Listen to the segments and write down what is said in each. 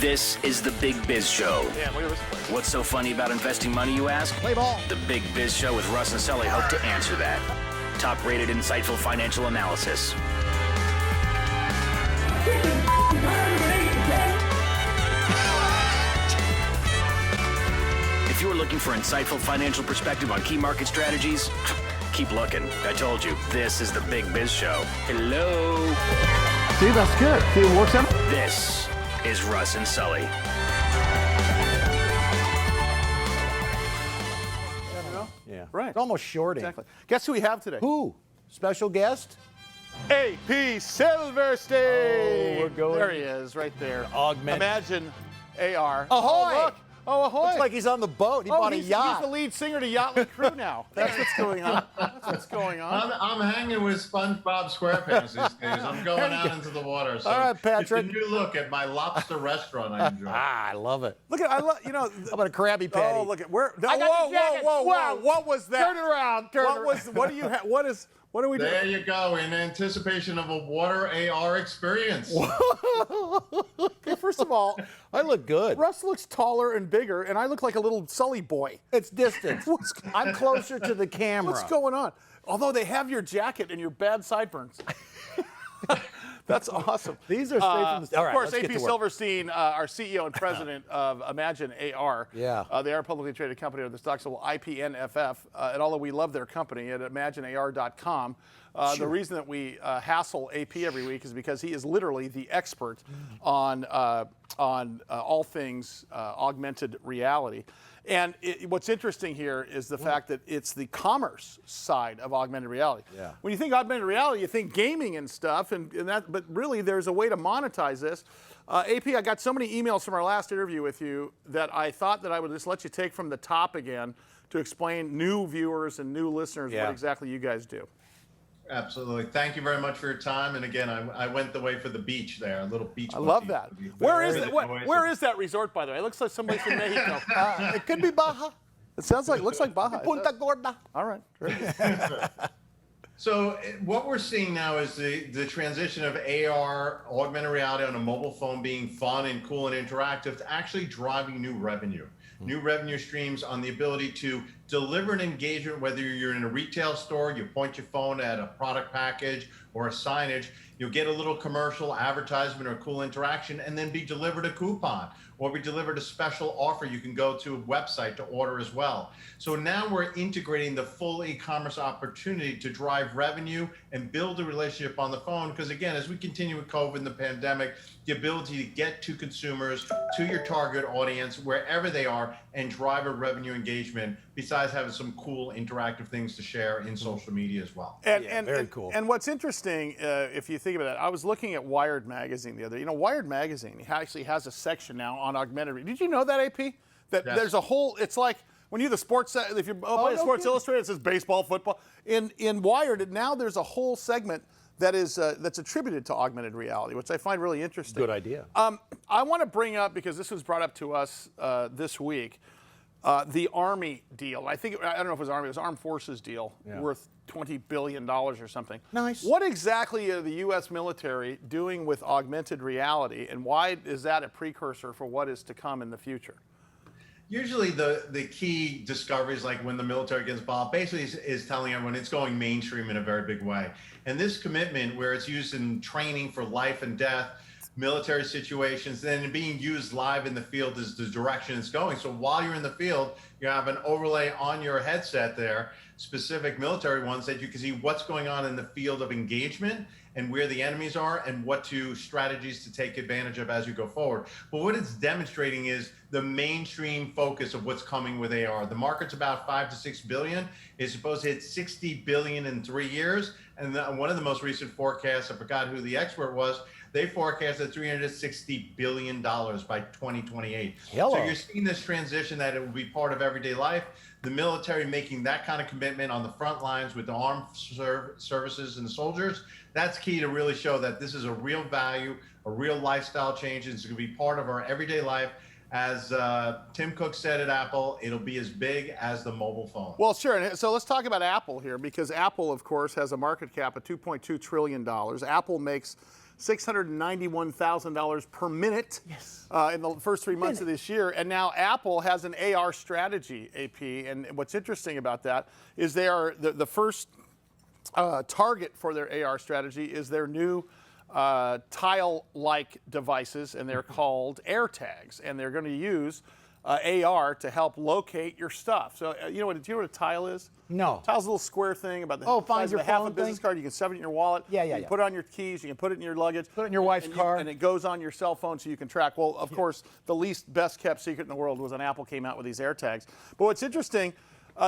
This is the Big Biz Show. Damn, look at this place. What's so funny about investing money, you ask? Play ball. The Big Biz Show with Russ and Sully hope to answer that. Top-rated, insightful financial analysis. If you're looking for insightful financial perspective on key market strategies, keep looking. I told you, this is the Big Biz Show. Hello. See, that's good. See, it works out. This is Russ and Sully. Yeah. Right. It's almost shorting. Exactly. Guess who we have today? Who? Special guest? A.P. Silverrstieen. Oh, we're going- There he is, right there. Augmented. Imagine AR. Ahoy! Oh, look. Oh, ahoy. Looks like he's on the boat. He bought a he's yacht. the lead singer to Yachtly Crew now. That's what's going on. That's what's going on. I'm hanging with SpongeBob SquarePants these days. I'm going out into the water. So All right, Patrick. It's a new look at my lobster restaurant I enjoy. I love it. Look at, How about a Krabby Patty? Oh, look at where. I got the jacket. Whoa! Wow. What was that? Turn around. What do you have? What are we doing? There you go, in anticipation of a water AR experience. Okay, first of all, I look good. Russ looks taller and bigger, and I look like a little Sully boy. It's distance. What's- I'm closer to the camera. What's going on? Although they have your jacket and your bad sideburns. That's awesome. These are straight from the... All right, Of course, let's A.P. get to work. Silverrstieen, our CEO and president of ImagineAR. Yeah. They are a publicly traded company with the stock symbol IPNFF. And although we love their company at ImagineAR.com, the reason that we hassle AP every week is because he is literally the expert on all things augmented reality. And what's interesting here is the fact that it's the commerce side of augmented reality. Yeah. When you think augmented reality, you think gaming and stuff, and that. But really, there's a way to monetize this. AP, I got so many emails from our last interview with you that I thought that I would just let you take from the top again to explain new viewers and new listeners what exactly you guys do. Absolutely. Thank you very much for your time. And again, I went the way for the beach there, a little beach. I love that. Where is that resort, by the way? It looks like someplace in Mexico. It could be Baja. Looks like Baja. Punta Gorda. All right. So what we're seeing now is the transition of AR, augmented reality on a mobile phone being fun and cool and interactive to actually driving new revenue. New revenue streams on the ability to deliver an engagement, whether you're in a retail store, you point your phone at a product package or a signage, you'll get a little commercial advertisement or a cool interaction and then be delivered a coupon or be delivered a special offer. You can go to a website to order as well. So now we're integrating the full e-commerce opportunity to drive revenue and build a relationship on the phone. Because again, as we continue with COVID and the pandemic, the ability to get to consumers, to your target audience, wherever they are, and drive a revenue engagement, besides having some cool interactive things to share in social media as well. Very cool. And what's interesting, if you think about that, I was looking at Wired magazine the other day. You know, Wired magazine actually has a section now on augmented reality. Did you know that, AP? That there's a whole, it's like, when you the sports, if you're Sports Illustrated, it says baseball, football. In Wired, now there's a whole segment that is that's attributed to augmented reality, which I find really interesting. Good idea. I want to bring up, because this was brought up to us this week, the Army deal. I don't know if it was Army, it was Armed Forces deal worth $20 billion or something. Nice. What exactly are the U.S. military doing with augmented reality, and why is that a precursor for what is to come in the future? Usually the key discoveries, like when the military gets involved, basically is telling everyone it's going mainstream in a very big way. And this commitment, where it's used in training for life and death, military situations, then being used live in the field is the direction it's going. So while you're in the field, you have an overlay on your headset there, specific military ones, that you can see what's going on in the field of engagement and where the enemies are and what strategies to take advantage of as you go forward. But what it's demonstrating is the mainstream focus of what's coming with AR. The market's about 5 to 6 billion. It's supposed to hit 60 billion in 3 years. And one of the most recent forecasts, I forgot who the expert was, they forecasted $360 billion by 2028. Hello. So you're seeing this transition that it will be part of everyday life. The military making that kind of commitment on the front lines with the armed services and the soldiers, that's key to really show that this is a real value, a real lifestyle change. It's going to be part of our everyday life. As Tim Cook said at Apple, it'll be as big as the mobile phone. Well, sure. And so let's talk about Apple here, because Apple, of course, has a market cap of $2.2 trillion. Apple makes $691,000 per minute in the first 3 months of this year. And now Apple has an AR strategy, AP. And what's interesting about that is they are the first target for their AR strategy is their new tile-like devices, and they're called AirTags. And they're going to use AR to help locate your stuff. So do you know what a tile is? No. Tile's a little square thing about the find size your of half a phone business thing? card. You can shove it in your wallet. Yeah. You can put it on your keys. You can put it in your luggage. Put it in your wife's car. And it goes on your cell phone so you can track. Well, of course, the least best kept secret in the world was when Apple came out with these AirTags. But what's interesting,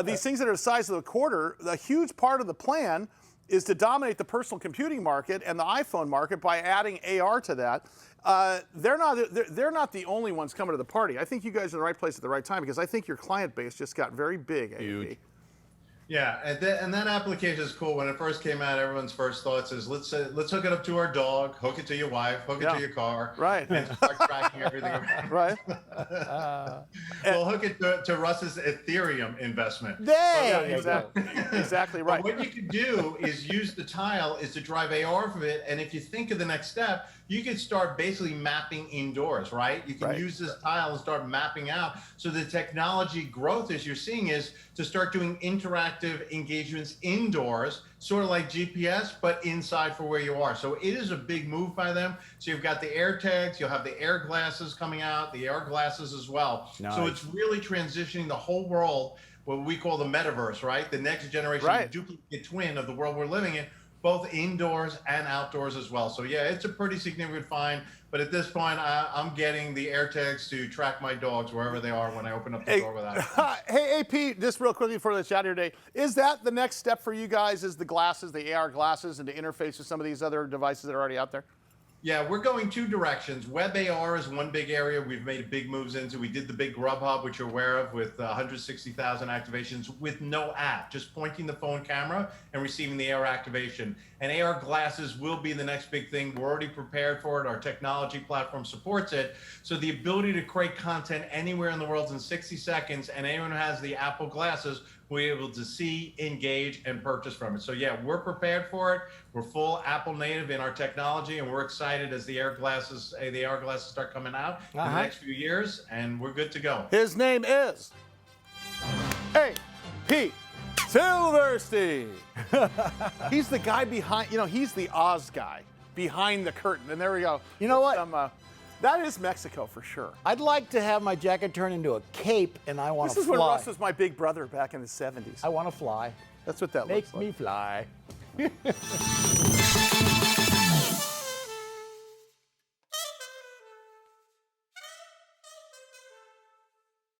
these things that are the size of the quarter, a huge part of the plan is to dominate the personal computing market and the iPhone market by adding AR to that. They're not the only ones coming to the party. I think you guys are in the right place at the right time because I think your client base just got very big. Huge. Yeah, and that application is cool. When it first came out, everyone's first thoughts is let's hook it up to our dog, hook it to your wife, hook it to your car, right, and start tracking everything around. Right. We'll hook it to Russ's Ethereum investment. Yeah, exactly. Exactly right. But what you could do is use the tile is to drive AR from it, and if you think of the next step, you could start basically mapping indoors, right? You can use this tile and start mapping out. So the technology growth, as you're seeing, is to start doing interactive engagements indoors, sort of like GPS, but inside for where you are. So it is a big move by them. So you've got the AirTags, you'll have the Air glasses coming out, the AR glasses as well. Nice. So it's really transitioning the whole world, what we call the metaverse, right? The next generation duplicate twin of the world we're living in, both indoors and outdoors as well. So yeah, it's a pretty significant find. But at this point, I'm getting the AirTags to track my dogs wherever they are when I open up the door without it. Hey, AP, just real quickly before the chat here today, is that the next step for you guys, is the glasses, the AR glasses, and to interface with some of these other devices that are already out there? Yeah, we're going two directions. WebAR is one big area we've made big moves into. We did the big Grubhub, which you're aware of, with 160,000 activations with no app, just pointing the phone camera and receiving the AR activation. And AR glasses will be the next big thing. We're already prepared for it. Our technology platform supports it. So the ability to create content anywhere in the world in 60 seconds, and anyone who has the Apple glasses will be able to see, engage, and purchase from it. So yeah, we're prepared for it. We're full Apple native in our technology, and we're excited as the AR glasses start coming out in the next few years, and we're good to go. His name is AP Silverrstieen. He's the guy behind, he's the Oz guy behind the curtain. And there we go. You know what? That is Mexico for sure. I'd like to have my jacket turn into a cape, and I want to fly. This is when Russ was my big brother back in the 70s. I want to fly. That's what that looks like. Make me fly.